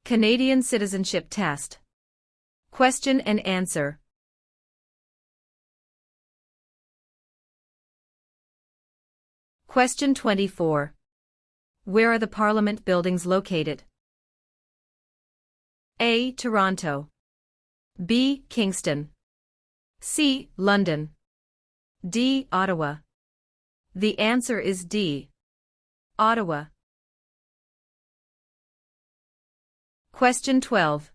Canadian Citizenship Test. Question and answer. Question 24. Where are the Parliament buildings located? A. Toronto. B. Kingston. C. London. D. Ottawa. The answer is D. Ottawa. Question 12.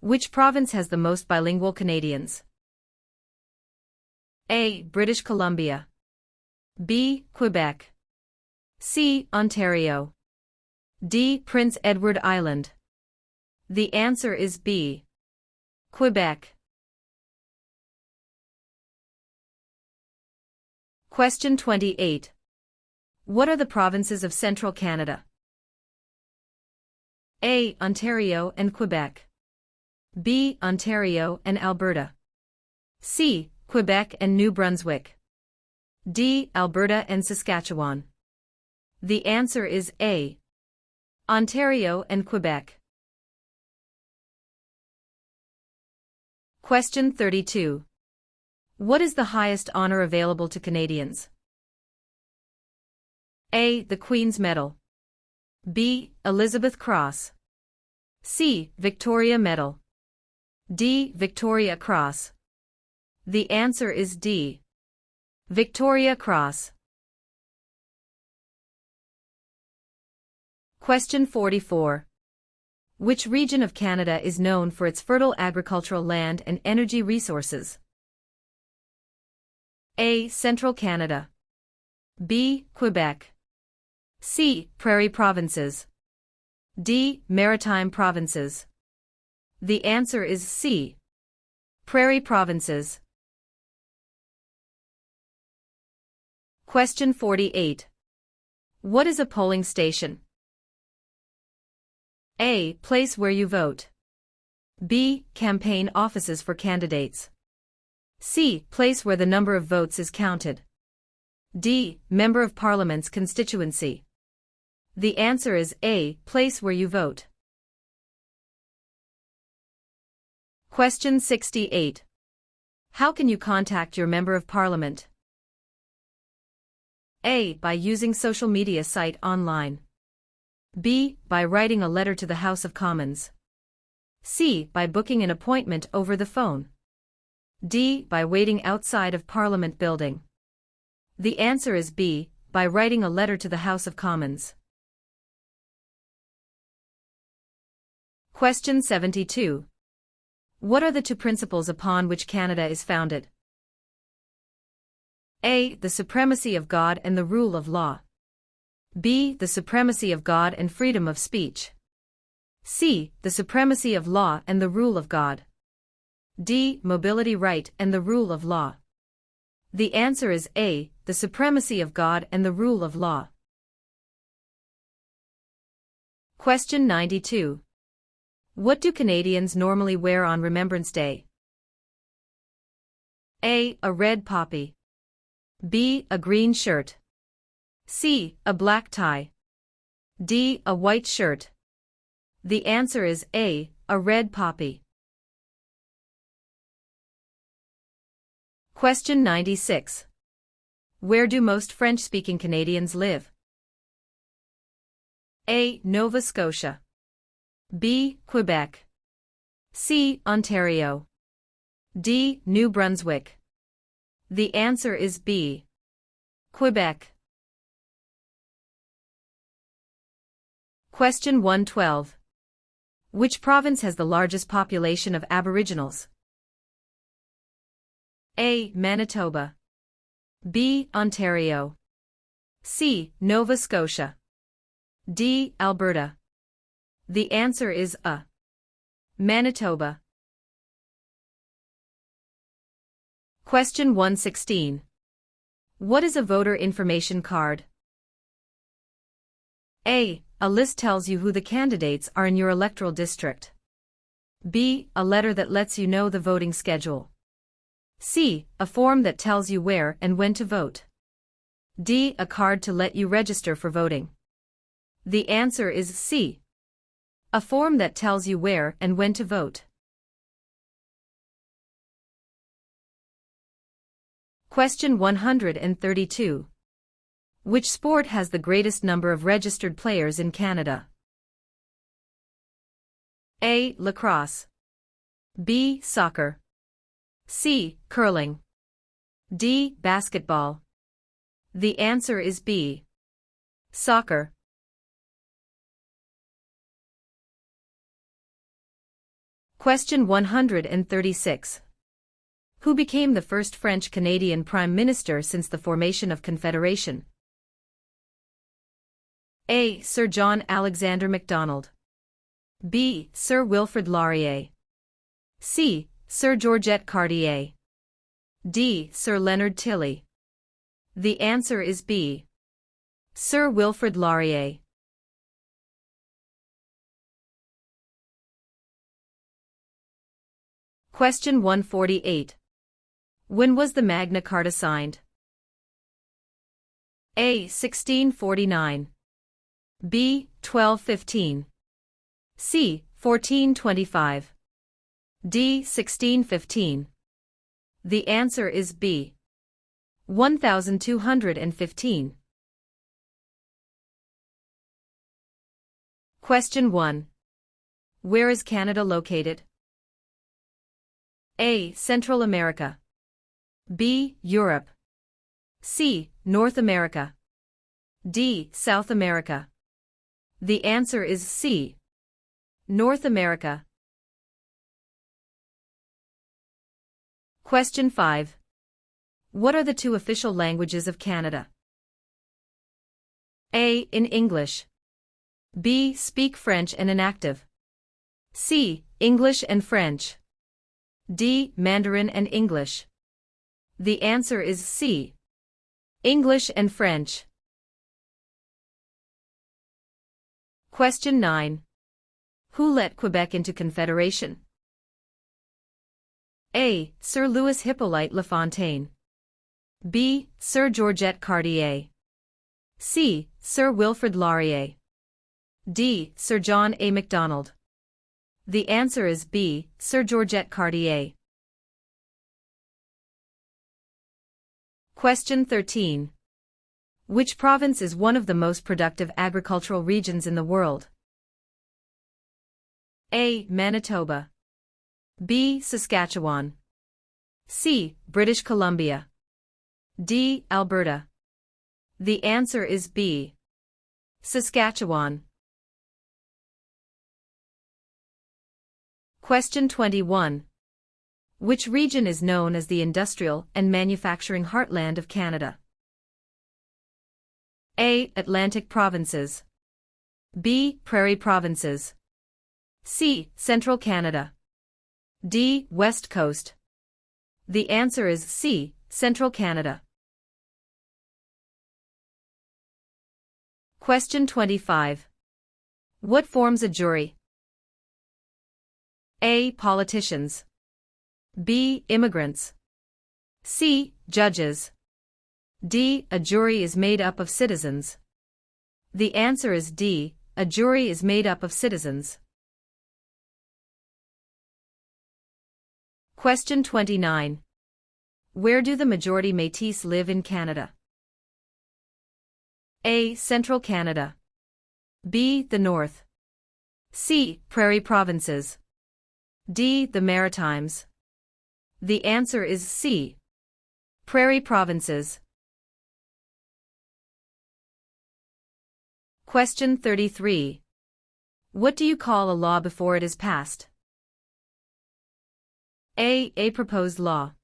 Which province has the most bilingual Canadians? A. British Columbia. B. Quebec. C. Ontario. D. Prince Edward Island. The answer is B. Quebec. Question 28. What are the provinces of Central Canada? A. Ontario and Quebec. B. Ontario and Alberta. C. Quebec and New Brunswick. D. Alberta and Saskatchewan. The answer is A. Ontario and Quebec. Question 32. What is the highest honor available to Canadians? A. The Queen's Medal. B. Elizabeth Cross. C. Victoria Medal. D. Victoria Cross. The answer is D. Victoria Cross. Question 44. Which region of Canada is known for its fertile agricultural land and energy resources? A. Central Canada. B. Quebec. C. Prairie Provinces. D. Maritime Provinces. The answer is C. Prairie Provinces. Question 48. What is a polling station? A. Place where you vote. B. Campaign offices for candidates. C. Place where the number of votes is counted. D. Member of Parliament's constituency. The answer is A. Place where you vote. Question 68. How can you contact your Member of Parliament? A. By using social media site online. B. By writing a letter to the House of Commons. C. By booking an appointment over the phone. D. By waiting outside of Parliament building. The answer is B. By writing a letter to the House of Commons. Question 72. What are the two principles upon which Canada is founded? A. The supremacy of God and the rule of law. B. The supremacy of God and freedom of speech. C. The supremacy of law and the rule of God. D. Mobility right and the rule of law. The answer is A. The supremacy of God and the rule of law. Question 92. What do Canadians normally wear on Remembrance Day? A. A red poppy. B. A green shirt. C. A black tie. D. A white shirt. The answer is A. A red poppy. Question 96. Where do most French-speaking Canadians live? A. Nova Scotia. B. Quebec. C. Ontario. D. New Brunswick. The answer is B. Quebec. Question 112. Which province has the largest population of Aboriginals? A. Manitoba. B. Ontario. C. Nova Scotia. D. Alberta. The answer is A. Manitoba. Question 116. What is a voter information card? A. A list tells you who the candidates are in your electoral district. B. A letter that lets you know the voting schedule. C. A form that tells you where and when to vote. D. A card to let you register for voting. The answer is C. A form that tells you where and when to vote. Question 132. Which sport has the greatest number of registered players in Canada? A. Lacrosse. B. Soccer. C. Curling. D. Basketball. The answer is B. Soccer. Question 136. Who became the first French-Canadian Prime Minister since the formation of Confederation? A. Sir John Alexander Macdonald. B. Sir Wilfrid Laurier. C. Sir Georgette Cartier. D. Sir Leonard Tilley. The answer is B. Sir Wilfrid Laurier. Question 148. When was the Magna Carta signed? A. 1649. B. 1215. C. 1425. D. 1615. The answer is B. 1215. Question 1. Where is Canada located? A. Central America. B. Europe. C. North America. D. South America. The answer is C. North America. Question 5. What are the two official languages of Canada? A. In English. B. Speak French and inactive. C. English and French. D. Mandarin and English. The answer is C. English and French. Question 9. Who let Quebec into Confederation? A. Sir Louis Hippolyte Lafontaine. B. Sir Georgette Cartier. C. Sir Wilfrid Laurier. D. Sir John A. Macdonald. The answer is B. Sir Georgette Cartier. Question 13. Which province is one of the most productive agricultural regions in the world? A. Manitoba. B. Saskatchewan. C. British Columbia. D. Alberta. The answer is B. Saskatchewan. Question 21. Which region is known as the industrial and manufacturing heartland of Canada? A. Atlantic provinces. B. Prairie provinces. C. Central Canada. D. West Coast. The answer is C. Central Canada. Question 25. What forms a jury? A. Politicians. B. Immigrants. C. Judges. D. A jury is made up of citizens. The answer is D. A jury is made up of citizens. Question 29. Where do the majority Métis live in Canada? A. Central Canada. B. The North. C. Prairie provinces. D. The Maritimes. The answer is C. Prairie provinces. Question 33. What do you call a law before it is passed? A. A proposed law.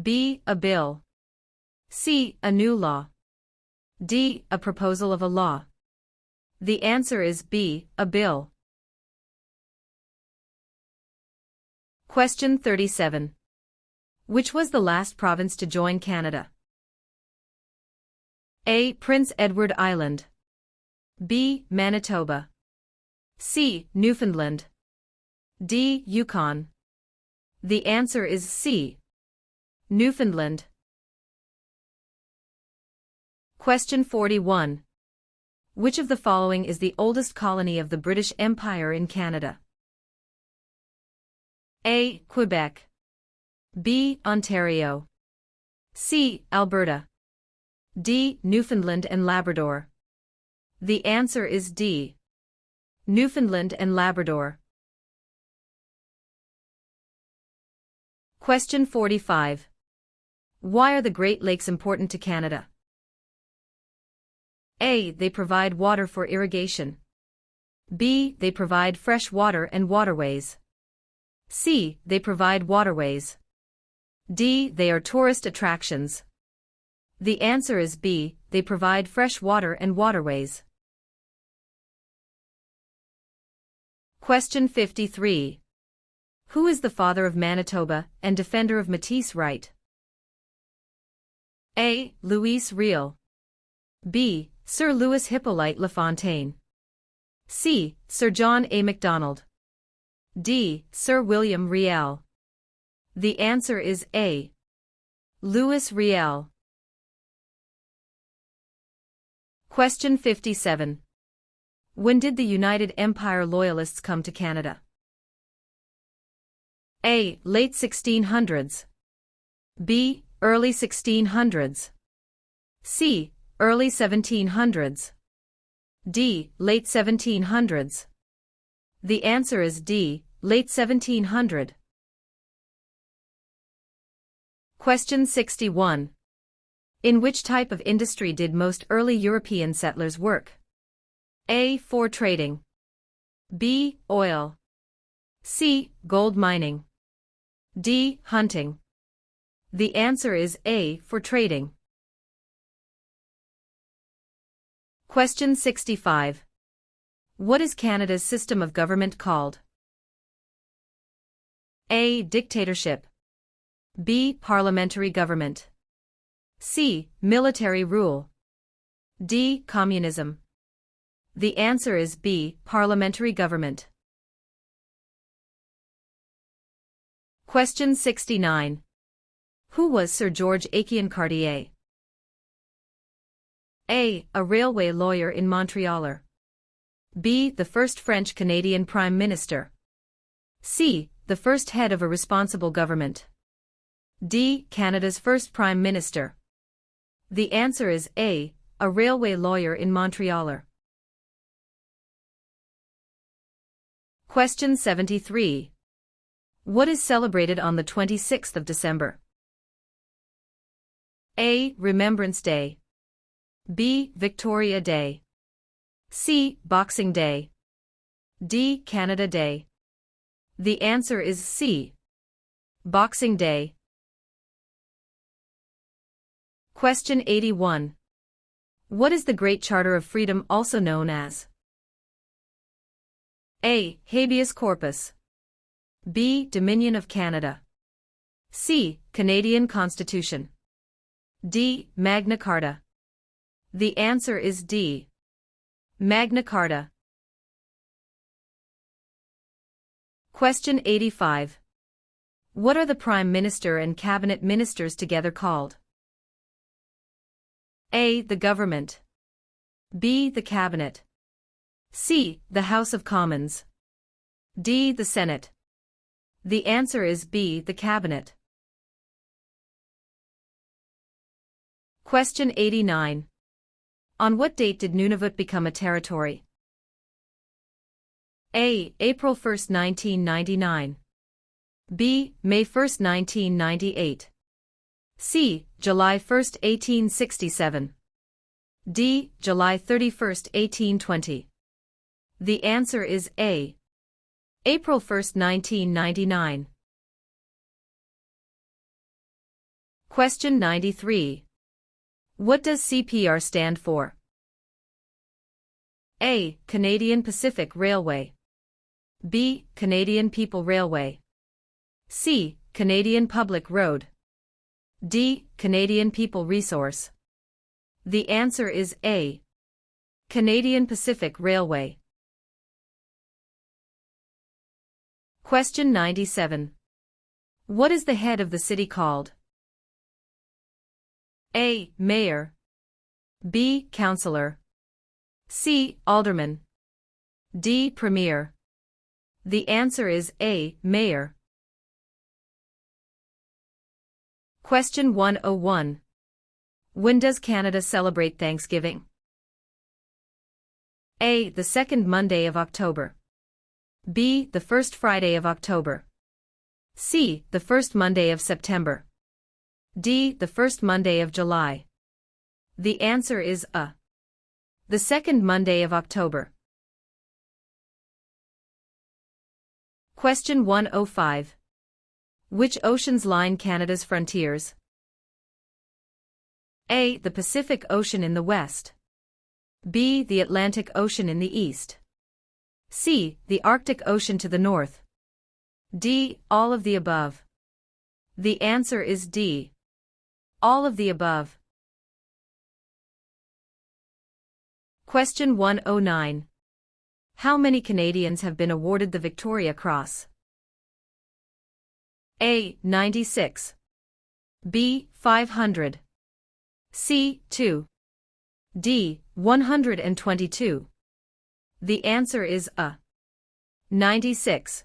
B. A bill. C. A new law. D. A proposal of a law. The answer is B. A bill. Question 37. Which was the last province to join Canada? A. Prince Edward Island. B. Manitoba. C. Newfoundland. D. Yukon. The answer is C. Newfoundland. Question 41. Which of the following is the oldest colony of the British Empire in Canada? A. Quebec. B. Ontario. C. Alberta. D. Newfoundland and Labrador. The answer is D. Newfoundland and Labrador. Question 45. Why are the Great Lakes important to Canada? A. They provide water for irrigation. B. They provide fresh water and waterways. C. They provide waterways. D. They are tourist attractions. The answer is B. They provide fresh water and waterways. Question 53. Who is the father of Manitoba and defender of Métis right? A. Louis Riel. B. Sir Louis Hippolyte Lafontaine. C. Sir John A. Macdonald. D. Sir William Riel. The answer is A. Louis Riel. Question 57. When did the United Empire Loyalists come to Canada? A. Late 1600s. B. Early 1600s. C. Early 1700s. D. Late 1700s. The answer is D. Late 1700. Question 61. In which type of industry did most early European settlers work? A. Fur trading. B. Oil. C. Gold mining. D. Hunting. The answer is A. Fur trading. Question 65. What is Canada's system of government called? A. Dictatorship. B. Parliamentary government. C. Military rule. D. Communism. The answer is B. Parliamentary government. Question 69. Who was Sir George Aiken Cartier? A. A railway lawyer in Montreal. B. The first French-Canadian Prime Minister. C. The first head of a responsible government. D. Canada's first Prime Minister. The answer is A. A railway lawyer in Montreal. Question 73. What is celebrated on the 26th of December? A. Remembrance Day. B. Victoria Day. C. Boxing Day. D. Canada Day. The answer is C. Boxing Day. Question 81. What is the Great Charter of Freedom also known as? A. Habeas corpus. B. Dominion of Canada. C. Canadian Constitution. D. Magna Carta. The answer is D. Magna Carta. Question 85. What are the Prime Minister and Cabinet Ministers together called? A. The Government. B. The Cabinet. C. The House of Commons. D. The Senate. The answer is B. The Cabinet. Question 89. On what date did Nunavut become a territory? A. April 1, 1999. B. May 1, 1998. C. July 1, 1867. D. July 31, 1820. The answer is A. April 1, 1999. Question 93. What does CPR stand for? A. Canadian Pacific Railway. B. Canadian People Railway. C. Canadian Public Road. D. Canadian People Resource. The answer is A. Canadian Pacific Railway. Question 97. What is the head of the city called? A. Mayor. B. Councillor. C. Alderman. D. Premier. The answer is A. Mayor. Question 101. When does Canada celebrate Thanksgiving? A. The second Monday of October. B. The first Friday of October. C. The first Monday of September. D. The first Monday of July. The answer is A. The second Monday of October. Question 105. Which oceans line Canada's frontiers? A. The Pacific Ocean in the west. B. The Atlantic Ocean in the east. C. The Arctic Ocean to the north. D. All of the above. The answer is D. All of the above. Question 109. How many Canadians have been awarded the Victoria Cross? A. 96. B. 500. C. 2. D. 122. The answer is A. 96.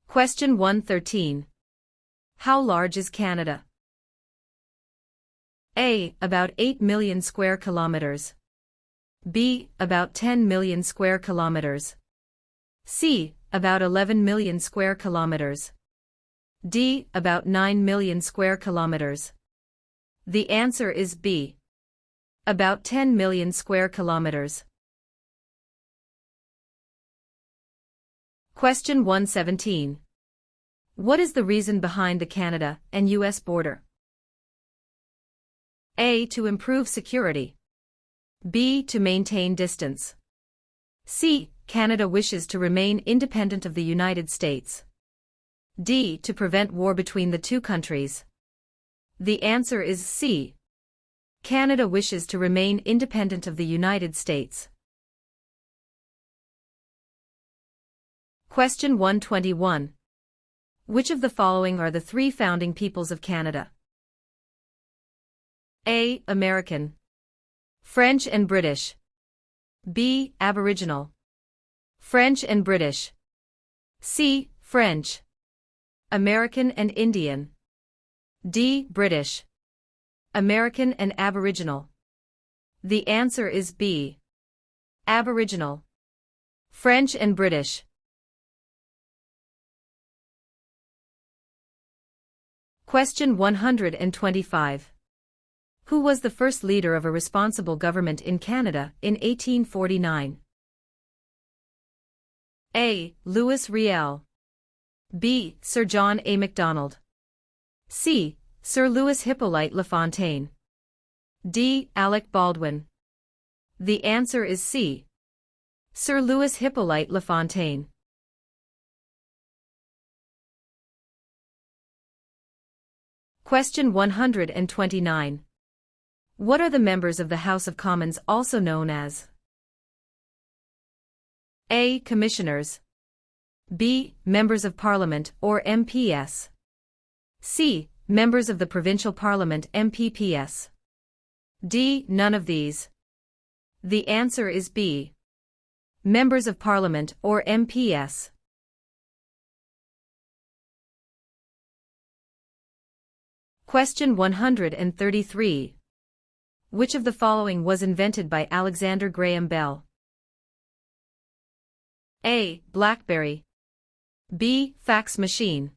Question 113. How large is Canada? A. About 8 million square kilometers. B. About 10 million square kilometers. C. About 11 million square kilometers. D. About 9 million square kilometers. The answer is B. About 10 million square kilometers. Question 117. What is the reason behind the Canada and U.S. border? A. To improve security. B. To maintain distance. C. Canada wishes to remain independent of the United States. D. To prevent war between the two countries. The answer is C. Canada wishes to remain independent of the United States. Question 121. Which of the following are the three founding peoples of Canada? A. American. French and British. B. Aboriginal. French and British. C. French. American and Indian. D. British. American and Aboriginal. The answer is B. Aboriginal. French and British. Question 125. Who was the first leader of a responsible government in Canada in 1849? A. Louis Riel. B. Sir John A. Macdonald. C. Sir Louis Hippolyte LaFontaine. D. Alec Baldwin. The answer is C. Sir Louis Hippolyte LaFontaine. Question 129. What are the members of the House of Commons also known as? A. Commissioners. B. Members of Parliament or MPs. C. Members of the Provincial Parliament MPPS. D. None of these. The answer is B. Members of Parliament or MPS. Question 133. Which of the following was invented by Alexander Graham Bell? A. BlackBerry. B. Fax machine.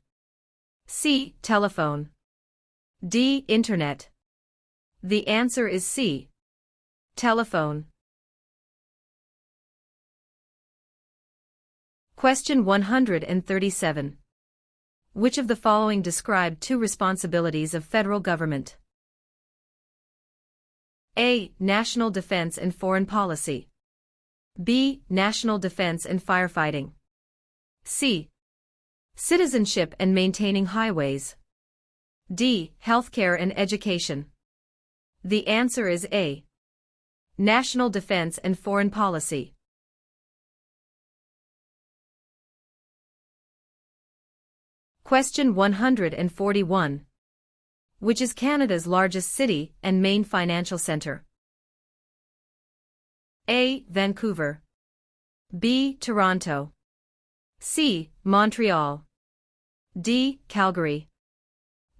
C. Telephone. D. Internet. The answer is C. Telephone. Question 137. Which of the following describe two responsibilities of federal government? A. National defense and foreign policy. B. National defense and firefighting. C. Citizenship and maintaining highways. D. Healthcare and education. The answer is A. National defense and foreign policy. Question 141. Which is Canada's largest city and main financial centre? A. Vancouver. B. Toronto. C. Montreal. D. Calgary.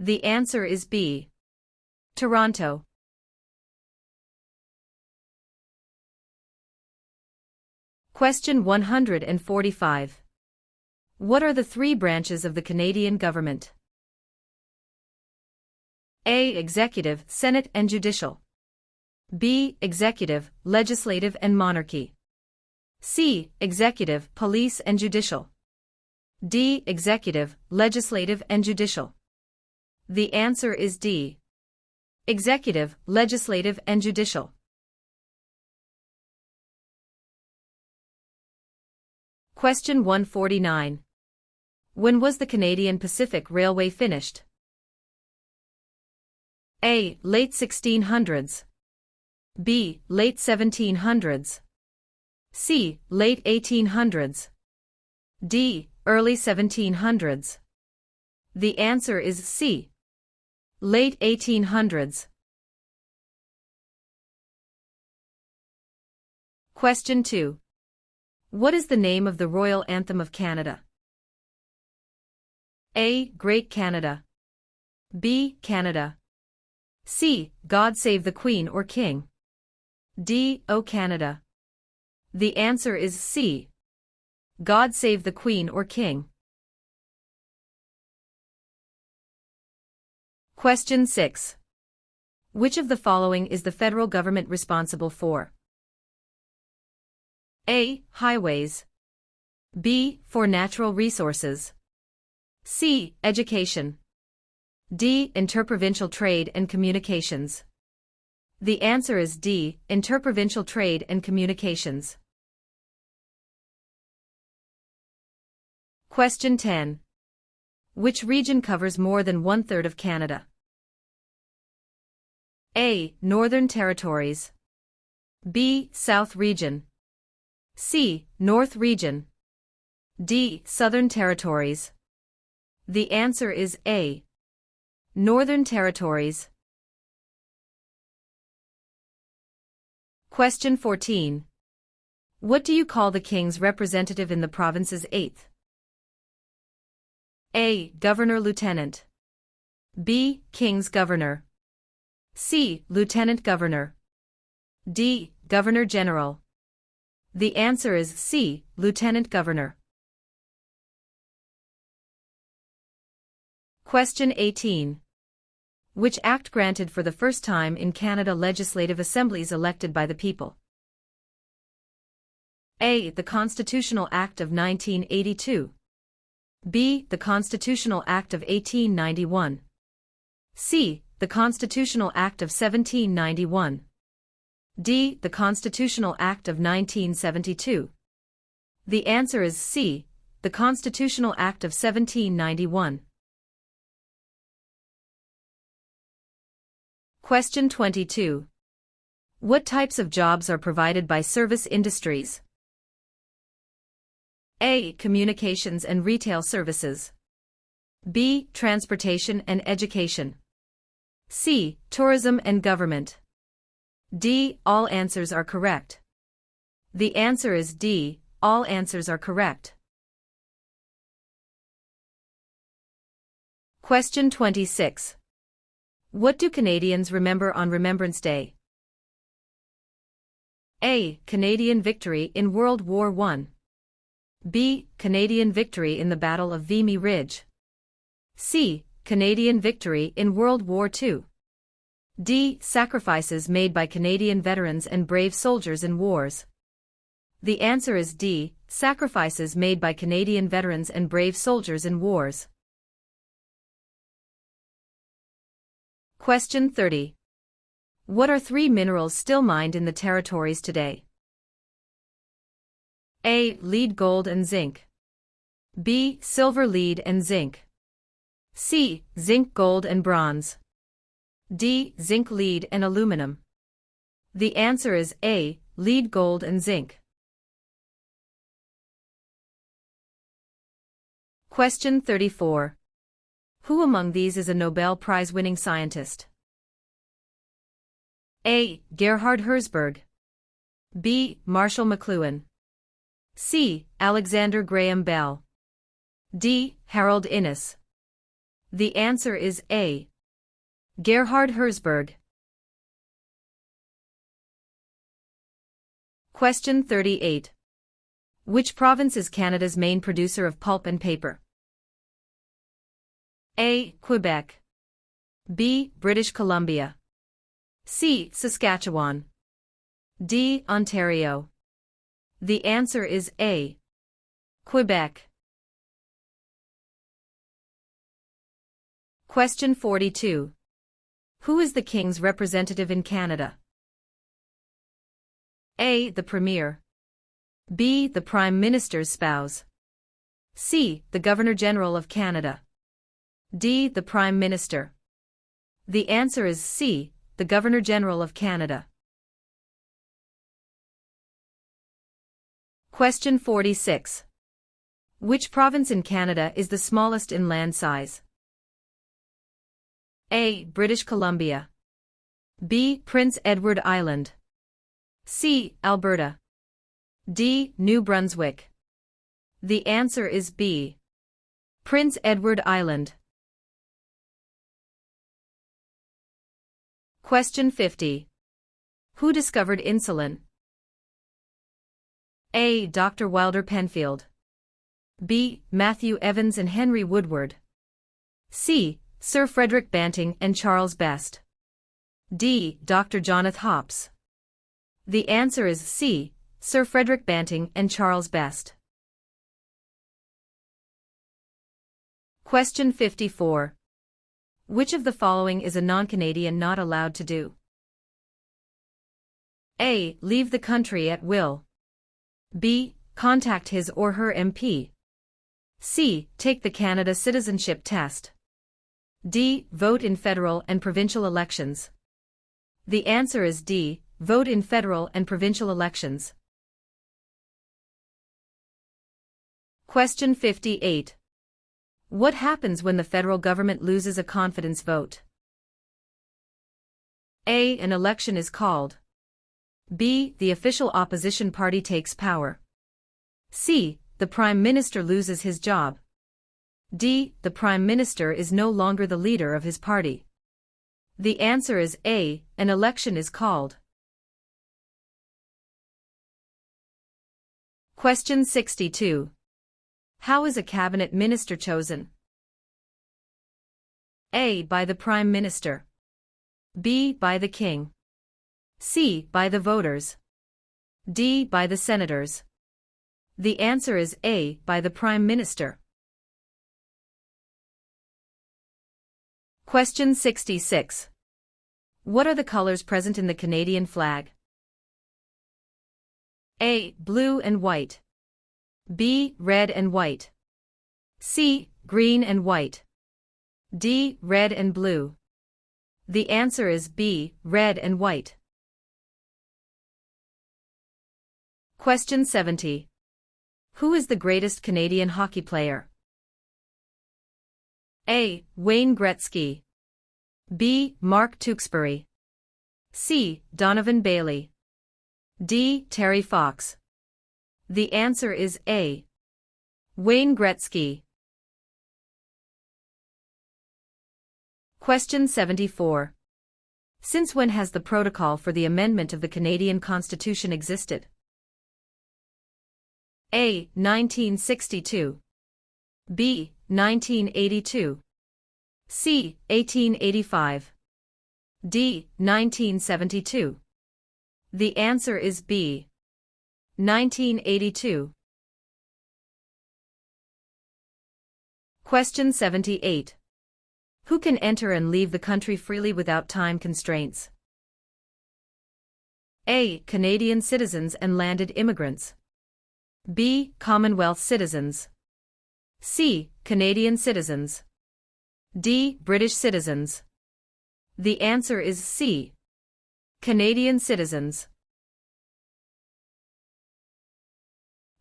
The answer is B. Toronto. Question 145. What are the three branches of the Canadian government? A. Executive, Senate and Judicial. B. Executive, Legislative and Monarchy. C. Executive, Police and Judicial. D. Executive, Legislative and Judicial. The answer is D. Executive, Legislative and Judicial. Question 149. When was the Canadian Pacific Railway finished? A. Late 1600s. B. Late 1700s. C. Late 1800s. D. Early 1700s. The answer is C. Late 1800s. Question 2. What is the name of the Royal Anthem of Canada? A. Great Canada. B. Canada. C. God Save the Queen or King. D. O Canada. The answer is C. God Save the Queen or King. Question 6. Which of the following is the federal government responsible for? A. Highways. B. For natural resources. C. Education. D. Interprovincial trade and communications. The answer is D. Interprovincial trade and communications. Question 10. Which region covers more than one-third of Canada? A. Northern Territories. B. South Region. C. North Region. D. Southern Territories. The answer is A. Northern Territories. Question 14. What do you call the King's representative in the province's 8th? A. Governor-Lieutenant. B. King's Governor. C. Lieutenant Governor. D. Governor-General. The answer is C. Lieutenant Governor. Question 18. Which act granted for the first time in Canada legislative assemblies elected by the people? A. The Constitutional Act of 1982. B. The Constitutional Act of 1891. C. The Constitutional Act of 1791. D. The Constitutional Act of 1972. The answer is C. The Constitutional Act of 1791. Question 22. What types of jobs are provided by service industries? A. Communications and retail services. B. Transportation and education. C. Tourism and government. D. All answers are correct. The answer is D. All answers are correct. Question 26. What do Canadians remember on Remembrance Day? A. Canadian victory in World War I. B. Canadian victory in the Battle of Vimy Ridge. C. Canadian victory in World War II. D. Sacrifices made by Canadian veterans and brave soldiers in wars. The answer is D. Sacrifices made by Canadian veterans and brave soldiers in wars. Question 30. What are three minerals still mined in the territories today? A. Lead, gold and zinc. B. Silver, lead and zinc. C. Zinc, gold and bronze. D. Zinc, lead and aluminum. The answer is A. Lead, gold and zinc. Question 34. Who among these is a Nobel Prize-winning scientist? A. Gerhard Herzberg. B. Marshall McLuhan. C. Alexander Graham Bell. D. Harold Innis. The answer is A. Gerhard Herzberg. Question 38. Which province is Canada's main producer of pulp and paper? A. Quebec. B. British Columbia. C. Saskatchewan. D. Ontario. The answer is A. Quebec. Question 42. Who is the King's representative in Canada? A. The Premier. B. The Prime Minister's spouse. C. The Governor-General of Canada. D. The Prime Minister. The answer is C. The Governor-General of Canada. Question 46. Which province in Canada is the smallest in land size? A. British Columbia. B. Prince Edward Island. C. Alberta. D. New Brunswick. The answer is B. Prince Edward Island. Question 50. Who discovered insulin? A. Dr. Wilder Penfield. B. Matthew Evans and Henry Woodward. C. Sir Frederick Banting and Charles Best. D. Dr. Jonathan Hops. The answer is C. Sir Frederick Banting and Charles Best. Question 54. Which of the following is a non-Canadian not allowed to do? A. Leave the country at will. B. Contact his or her MP. C. Take the Canada Citizenship Test. D. Vote in federal and provincial elections. The answer is D. Vote in federal and provincial elections. Question 58. What happens when the federal government loses a confidence vote? A. An election is called. B. The official opposition party takes power. C. The Prime Minister loses his job. D. The Prime Minister is no longer the leader of his party. The answer is A. An election is called. Question 62. How is a cabinet minister chosen? A. By the Prime Minister. B. By the King. C. By the voters. D. By the senators. The answer is A. By the Prime Minister. Question 66. What are the colors present in the Canadian flag? A. Blue and white. B. Red and white. C. Green and white. D. Red and blue. The answer is B. Red and white. Question 70. Who is the greatest Canadian hockey player? A. Wayne Gretzky. B. Mark Tewksbury. C. Donovan Bailey. D. Terry Fox. The answer is A. Wayne Gretzky. Question 74. Since when has the protocol for the amendment of the Canadian Constitution existed? A. 1962. B. 1982. C. 1885. D. 1972. The answer is B. 1982. Question 78. Who can enter and leave the country freely without time constraints? A. Canadian citizens and landed immigrants. B. Commonwealth citizens. C. Canadian citizens. D. British citizens. The answer is C. Canadian citizens.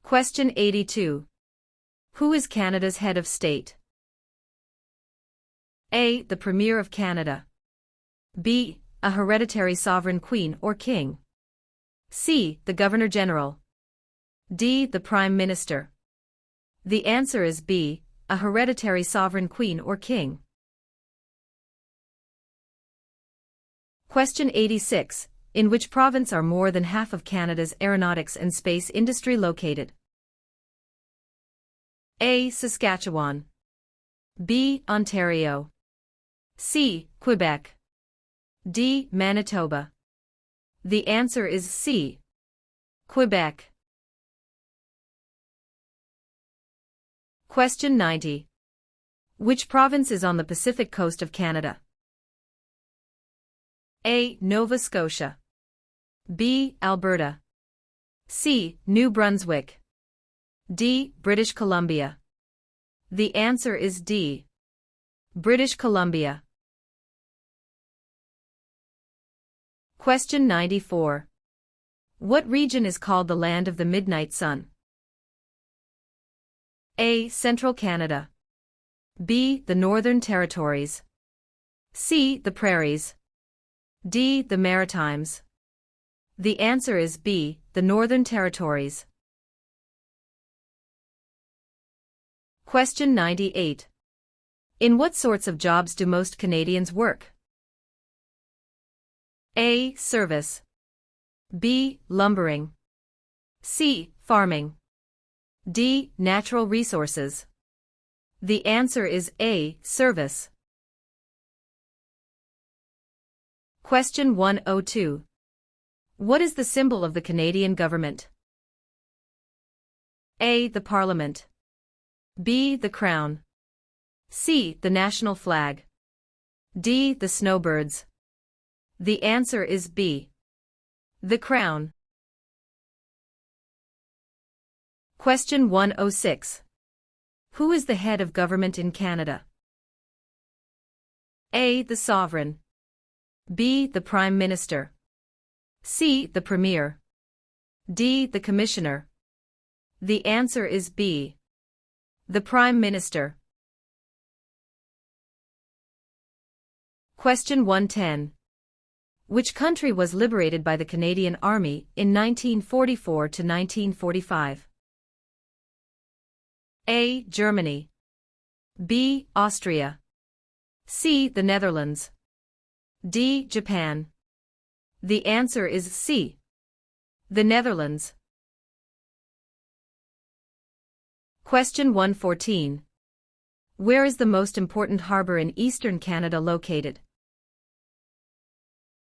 Question 82. Who is Canada's head of state? A. The Premier of Canada. B. A hereditary sovereign queen or king. C. The Governor-General. D. The Prime Minister. The answer is B. A hereditary sovereign queen or king. Question 86. In which province are more than half of Canada's aeronautics and space industry located? A. Saskatchewan. B. Ontario. C. Quebec. D. Manitoba. The answer is C. Quebec. Question 90. Which province is on the Pacific coast of Canada? A. Nova Scotia. B. Alberta. C. New Brunswick. D. British Columbia. The answer is D. British Columbia. Question 94. What region is called the Land of the Midnight Sun? A. Central Canada. B. The Northern Territories. C. The Prairies. D. The Maritimes. The answer is B. The Northern Territories. Question 98. In what sorts of jobs do most Canadians work? A. Service. B. Lumbering. C. Farming. D. Natural resources. The answer is A. Service. Question 102. What is the symbol of the Canadian government? A. The Parliament. B. The Crown. C. The national flag. D. The snowbirds. The answer is B. The Crown. Question 106. Who is the head of government in Canada? A. The Sovereign. B. The Prime Minister. C. The Premier. D. The Commissioner. The answer is B. The Prime Minister. Question 110. Which country was liberated by the Canadian Army in 1944 to 1945? A. Germany. B. Austria. C. The Netherlands. D. Japan. The answer is C. The Netherlands. Question 114. Where is the most important harbor in eastern Canada located?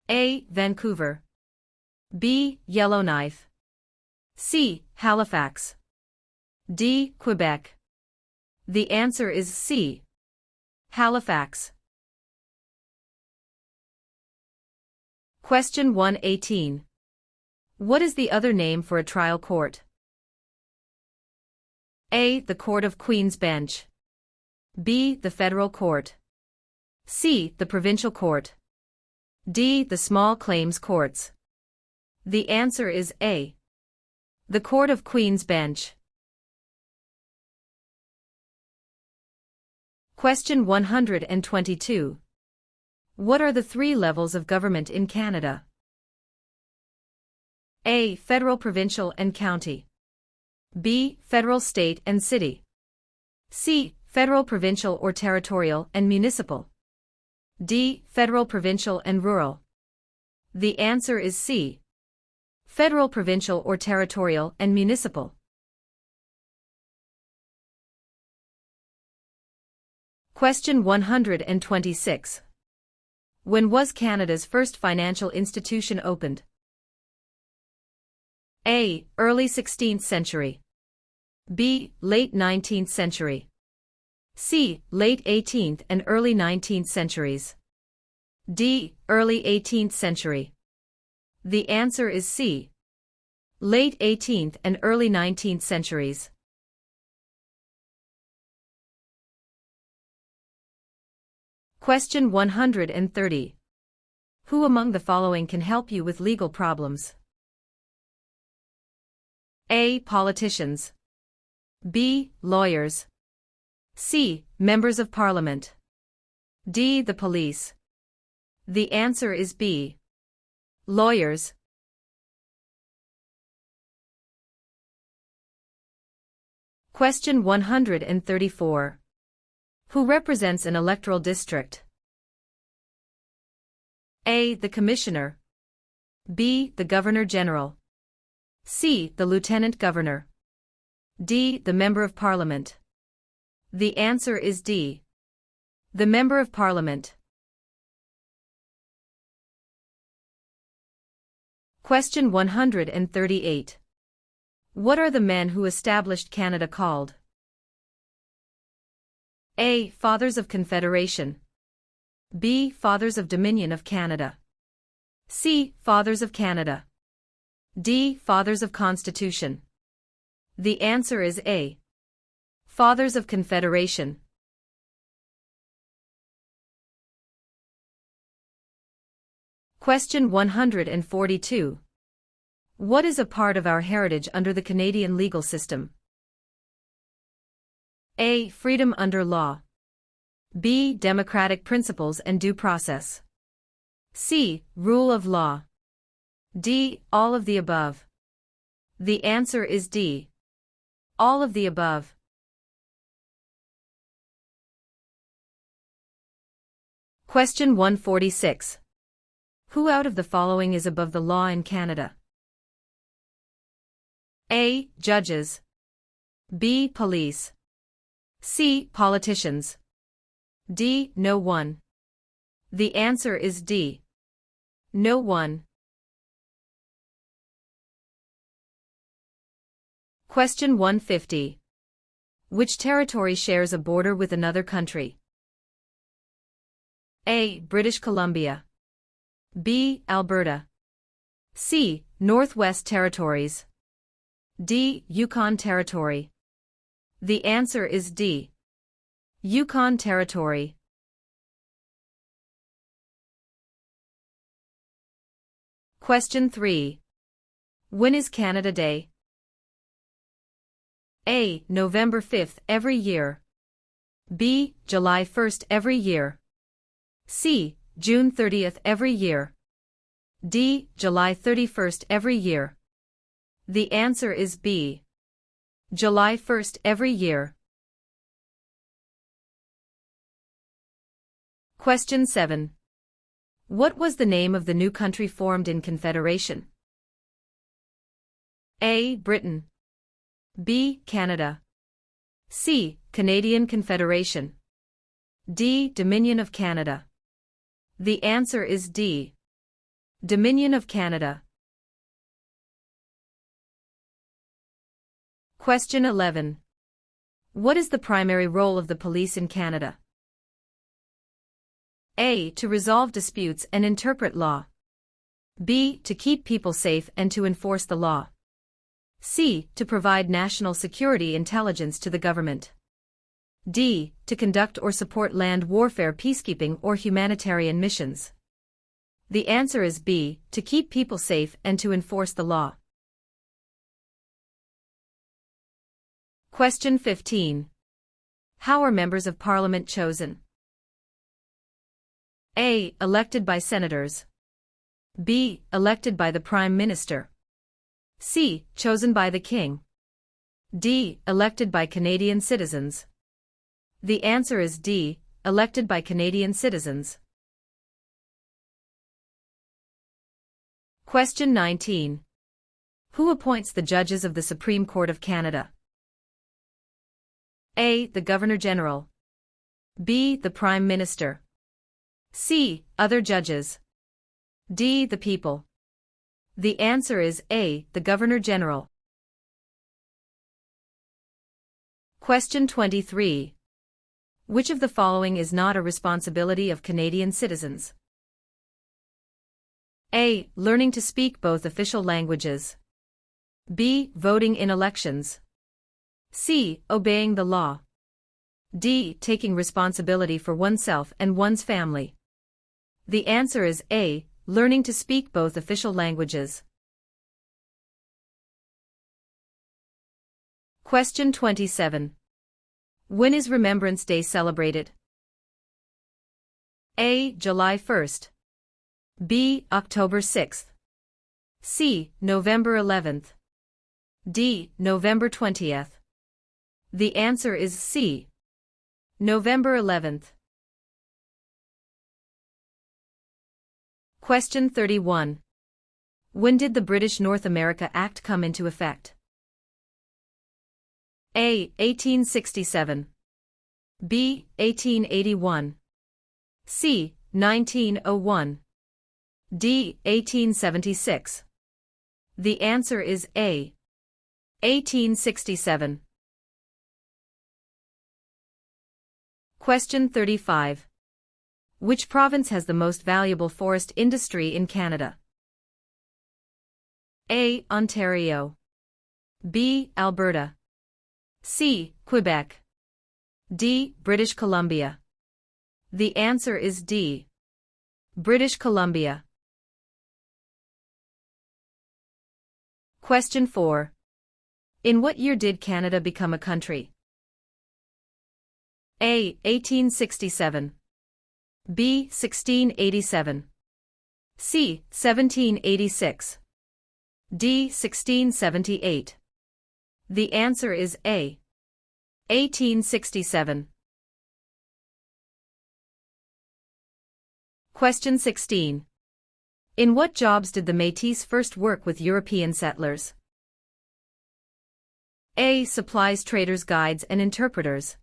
A. Vancouver. B. Yellowknife. C. Halifax. D. Quebec. The answer is C. Halifax. Question 118. What is the other name for a trial court? A. The Court of Queen's Bench. B. The Federal Court. C. The Provincial Court. D. The Small Claims Courts. The answer is A. The Court of Queen's Bench. Question 122. What are the three levels of government in Canada? A. Federal, provincial, and county. B. Federal, state, and city. C. Federal, provincial, or territorial, and municipal. D. Federal, provincial, and rural. The answer is C. Federal, provincial, or territorial, and municipal. Question 126. When was Canada's first financial institution opened? A. Early 16th century. B. Late 19th century. C. Late 18th and early 19th centuries. D. Early 18th century. The answer is C. Late 18th and early 19th centuries. Question 130. Who among the following can help you with legal problems? A. Politicians. B. Lawyers. C. Members of Parliament. D. The police. The answer is B. Lawyers. Question 134. Who represents an electoral district? A. The Commissioner. B. The Governor-General. C. The Lieutenant Governor. D. The Member of Parliament. The answer is D. The Member of Parliament. Question 138. What are the men who established Canada called? A. Fathers of Confederation. B. Fathers of Dominion of Canada. C. Fathers of Canada. D. Fathers of Constitution. The answer is A. Fathers of Confederation. Question 142. What is a part of our heritage under the Canadian legal system? A. Freedom under law. B. Democratic principles and due process. C. Rule of law. D. All of the above. The answer is D. All of the above. Question 146. Who out of the following is above the law in Canada? A. Judges. B. Police. C. Politicians. D. No one. The answer is D. No one. Question 150. Which territory shares a border with another country? A. British Columbia. B. Alberta. C. Northwest Territories. D. Yukon Territory. The answer is D. Yukon Territory. Question 3. When is Canada Day? A. November 5th every year. B. July 1st every year. C. June 30th every year. D. July 31st every year. The answer is B. July 1st every year. Question 7. What was the name of the new country formed in Confederation? A. Britain. B. Canada. C. Canadian Confederation. D. Dominion of Canada. The answer is D. Dominion of Canada. Question 11. What is the primary role of the police in Canada? A. To resolve disputes and interpret law. B. To keep people safe and to enforce the law. C. To provide national security intelligence to the government. D. To conduct or support land warfare, peacekeeping, or humanitarian missions. The answer is B. To keep people safe and to enforce the law. Question 15. How are members of Parliament chosen? A. Elected by senators. B. Elected by the Prime Minister. C. Chosen by the King. D. Elected by Canadian citizens. The answer is D. Elected by Canadian citizens. Question 19. Who appoints the judges of the Supreme Court of Canada? A. The Governor-General. B. The Prime Minister. C. Other judges. D. The people. The answer is A. The Governor-General. Question 23. Which of the following is not a responsibility of Canadian citizens? A. Learning to speak both official languages. B. Voting in elections. C. Obeying the law. D. Taking responsibility for oneself and one's family. The answer is A. Learning to speak both official languages. Question 27. When is Remembrance Day celebrated? A. July 1st. B. October 6th. C. November 11th. D. November 20th. The answer is C. November 11th. Question 31. When did the British North America Act come into effect? A. 1867. B. 1881. C. 1901. D. 1876. The answer is A. 1867. Question 35. Which province has the most valuable forest industry in Canada? A. Ontario. B. Alberta. C. Quebec. D. British Columbia. The answer is D. British Columbia. Question 4. In what year did Canada become a country? A. 1867. B. 1687. C. 1786. D. 1678. The answer is A. 1867. Question 16. In what jobs did the Métis first work with European settlers? A. Supplies traders, guides and interpreters.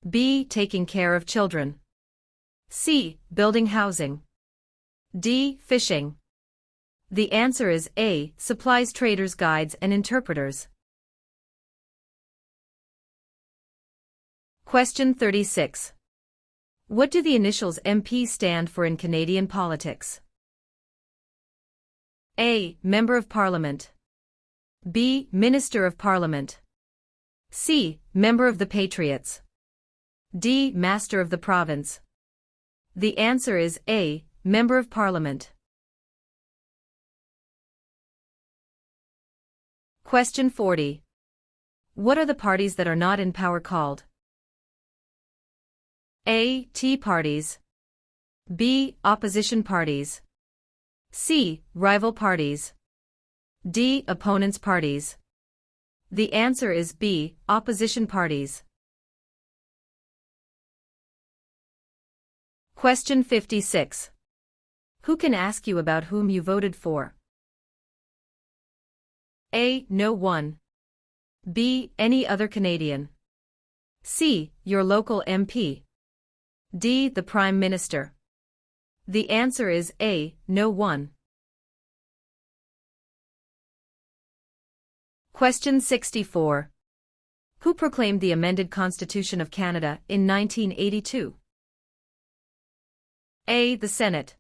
B. Taking care of children. C. Building housing. D. Fishing. The answer is A. Supplies traders, guides and interpreters. Question 36. What do the initials MP stand for in Canadian politics? A. Member of Parliament. B. Minister of Parliament. C. Member of the Patriots. D. Master of the Province. The answer is A. Member of Parliament. Question 40. What are the parties that are not in power called? A. Tea parties. B. Opposition parties. C. Rival parties. D. Opponents parties. The answer is B. Opposition parties. Question 56. Who can ask you about whom you voted for? A. No one. B. Any other Canadian. C. Your local MP. D. The Prime Minister. The answer is A. No one. Question 64. Who proclaimed the amended Constitution of Canada in 1982? A. The Senate.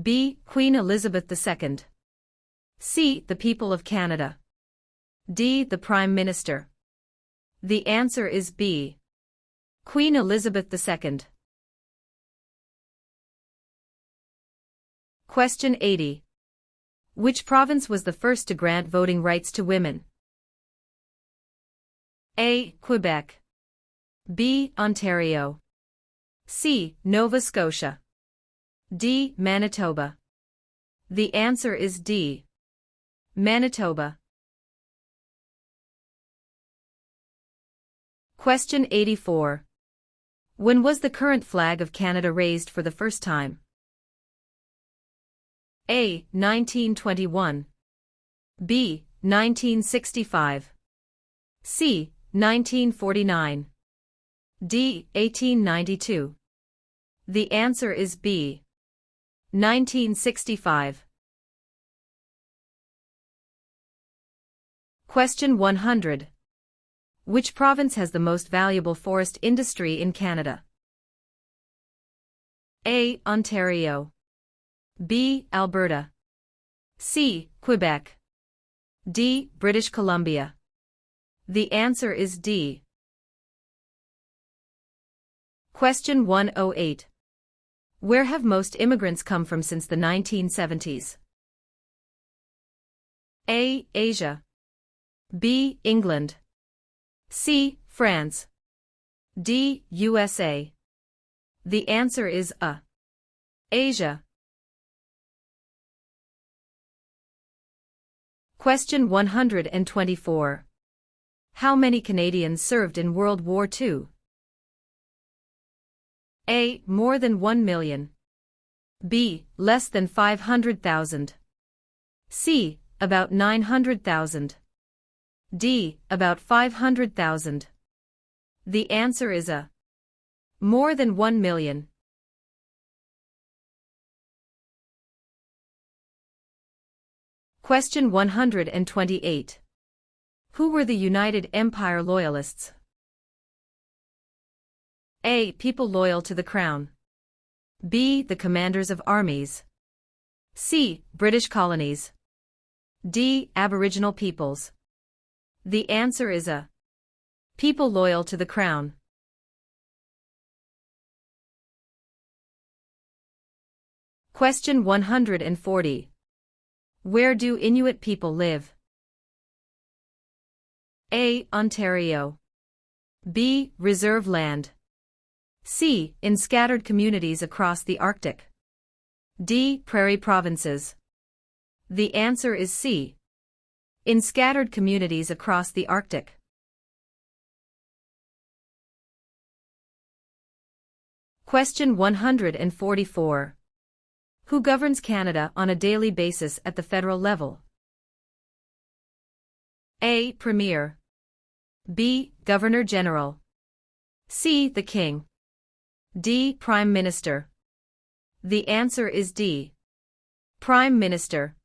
B. Queen Elizabeth II. C. The people of Canada. D. The Prime Minister. The answer is B. Queen Elizabeth II. Question 80. Which province was the first to grant voting rights to women? A. Quebec. B. Ontario. C. Nova Scotia. D. Manitoba. The answer is D. Manitoba. Question 84. When was the current flag of Canada raised for the first time? A. 1921. B. 1965. C. 1949. D. 1892. The answer is B. 1965. Question 100. Which province has the most valuable forest industry in Canada? A. Ontario. B. Alberta. C. Quebec. D. British Columbia. The answer is D. Question 108. Where have most immigrants come from since the 1970s? A. Asia. B. England. C. France. D. USA. The answer is A. Asia. Question 124. How many Canadians served in World War II? A. More than 1 million. B. Less than 500,000. C. About 900,000. D. About 500,000. The answer is A. More than 1 million. Question 128. Who were the United Empire Loyalists? A. People loyal to the Crown. B. The commanders of armies. C. British colonies. D. Aboriginal peoples. The answer is A. People loyal to the Crown. Question 140. Where do Inuit people live? A. Ontario. B. Reserve land. C. In scattered communities across the Arctic. D. Prairie provinces. The answer is C. In scattered communities across the Arctic. Question 144. Who governs Canada on a daily basis at the federal level? A. Premier. B. Governor-General. C. The King. D. Prime Minister. The answer is D. Prime Minister.